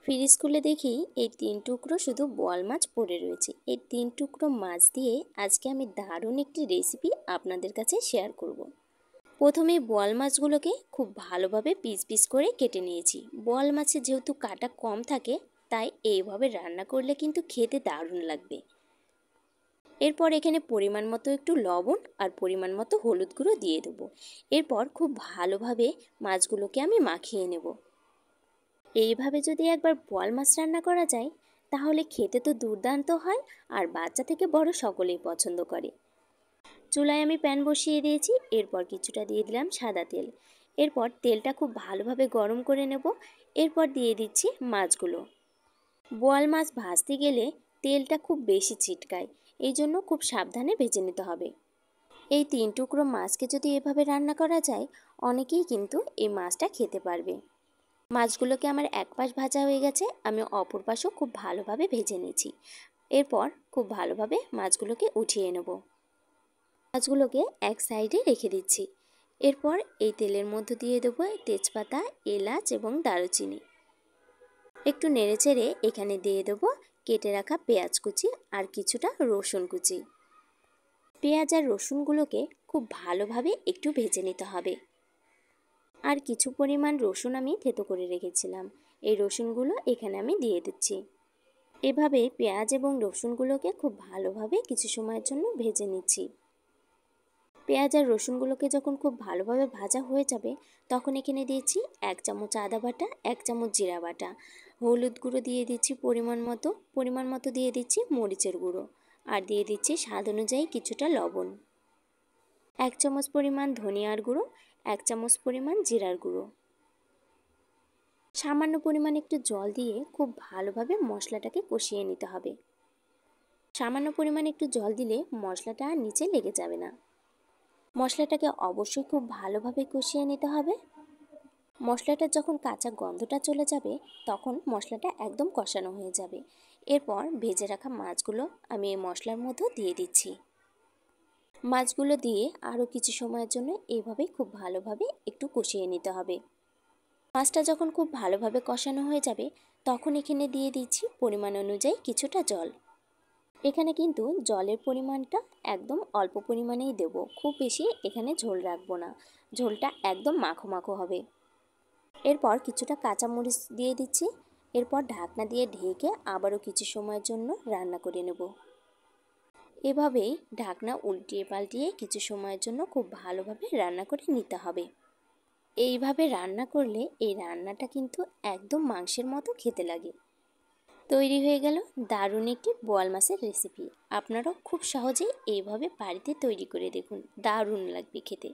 Fridge খুলে দেখি এই 3 টুকরো শুধু বোয়াল মাছ পড়ে রয়েছে। এই 3 টুকরো মাছ দিয়ে আজকে আমি দারুণ একটি রেসিপি আপনাদের কাছে শেয়ার করব। প্রথমে বোয়াল মাছগুলোকে খুব ভালোভাবে পিস পিস করে কেটে নিয়েছি। বোয়াল মাছে যেহেতু কাটা কম থাকে, তাই এইভাবে রান্না করলে কিন্তু খেতে দারুণ লাগবে। এরপর এখানে পরিমাণ মতো একটু লবণ আর পরিমাণ মতো হলুদ গুঁড়ো দিয়ে দেবো। এরপর খুব ভালোভাবে মাছগুলোকে আমি মাখিয়ে নেব। এইভাবে যদি একবার বোয়াল মাছ রান্না করা যায়, তাহলে খেতে তো দুর্দান্ত হয়, আর বাচ্চা থেকে বড় সকলেই পছন্দ করে। চুলায় আমি প্যান বসিয়ে দিয়েছি। এরপর কিছুটা দিয়ে দিলাম সাদা তেল। এরপর তেলটা খুব ভালোভাবে গরম করে নেব। এরপর দিয়ে দিচ্ছি মাছগুলো। বোয়াল মাছ ভাজতে গেলে তেলটা খুব বেশি ছিটকায়, এই জন্য খুব সাবধানে ভেজে নিতে হবে। এই 3 টুকরো মাছকে যদি এভাবে রান্না করা যায়, অনেকেই কিন্তু এই মাছটা খেতে পারবে। মাছগুলোকে আমার এক পাশ ভাজা হয়ে গেছে, আমি অপর পাশও খুব ভালোভাবে ভেজে নিয়েছি। এরপর খুব ভালোভাবে মাছগুলোকে উঠিয়ে নেব। মাছগুলোকে এক সাইডে রেখে দিচ্ছি। এরপর এই তেলের মধ্যে দিয়ে দেবো তেজপাতা, এলাচ এবং দারুচিনি। একটু নেড়েচেড়ে এখানে দিয়ে দেবো কেটে রাখা পেঁয়াজ কুচি আর কিছুটা রসুন কুচি। পেঁয়াজ আর রসুনগুলোকে খুব ভালোভাবে একটু ভেজে নিতে হবে। আর কিছু পরিমাণ রসুন আমি থেতো করে রেখেছিলাম, এই রসুনগুলো এখানে আমি দিয়ে দিচ্ছি। এভাবে পেঁয়াজ এবং রসুনগুলোকে খুব ভালোভাবে কিছু সময়ের জন্য ভেজে নিচ্ছি। পেঁয়াজ আর রসুনগুলোকে যখন খুব ভালোভাবে ভাজা হয়ে যাবে, তখন এখানে দিয়েছি 1 চামচ আদা বাটা, 1 চামচ জিরা বাটা, হলুদ গুঁড়ো দিয়ে দিচ্ছি পরিমাণ মতো দিয়ে দিচ্ছি মরিচের গুঁড়ো, আর দিয়ে দিচ্ছি স্বাদ অনুযায়ী কিছুটা লবণ, 1 চামচ পরিমাণ ধনিয়ার গুঁড়ো, 1 চামচ পরিমাণ জিরার গুঁড়ো। সামান্য পরিমাণ একটু জল দিয়ে খুব ভালোভাবে মশলাটাকে কষিয়ে নিতে হবে। সামান্য পরিমাণ একটু জল দিলে মশলাটা আর নিচে লেগে যাবে না। মশলাটাকে অবশ্যই খুব ভালোভাবে কষিয়ে নিতে হবে। মশলাটা যখন কাঁচা গন্ধটা চলে যাবে, তখন মশলাটা একদম কষানো হয়ে যাবে। এরপর ভেজে রাখা মাছগুলো আমি এই মশলার মধ্যে দিয়ে দিচ্ছি। মাছগুলো দিয়ে আরও কিছু সময়ের জন্য এইভাবে খুব ভালোভাবে একটু কষিয়ে নিতে হবে। মাছটা যখন খুব ভালোভাবে কষানো হয়ে যাবে, তখন এখানে দিয়ে দিচ্ছি পরিমাণ অনুযায়ী কিছুটা জল। এখানে কিন্তু জলের পরিমাণটা একদম অল্প পরিমাণেই দেব, খুব বেশি এখানে ঝোল রাখবো না, ঝোলটা একদম মাখো মাখো হবে। এরপর কিছুটা কাঁচামরিচ দিয়ে দিচ্ছি। এরপর ঢাকনা দিয়ে ঢেকে আবারও কিছু সময়ের জন্য রান্না করে নেব। এভাবেই ঢাকনা উল্টিয়ে পাল্টিয়ে কিছু সময়ের জন্য খুব ভালোভাবে রান্না করে নিতে হবে। এইভাবে রান্না করলে এই রান্নাটা কিন্তু একদম মাংসের মতো খেতে লাগে। তৈরি হয়ে গেল দারুণ একটি বোয়াল মাছের রেসিপি। আপনারাও খুব সহজেই এইভাবে বাড়িতে তৈরি করে দেখুন, দারুণ লাগবে খেতে।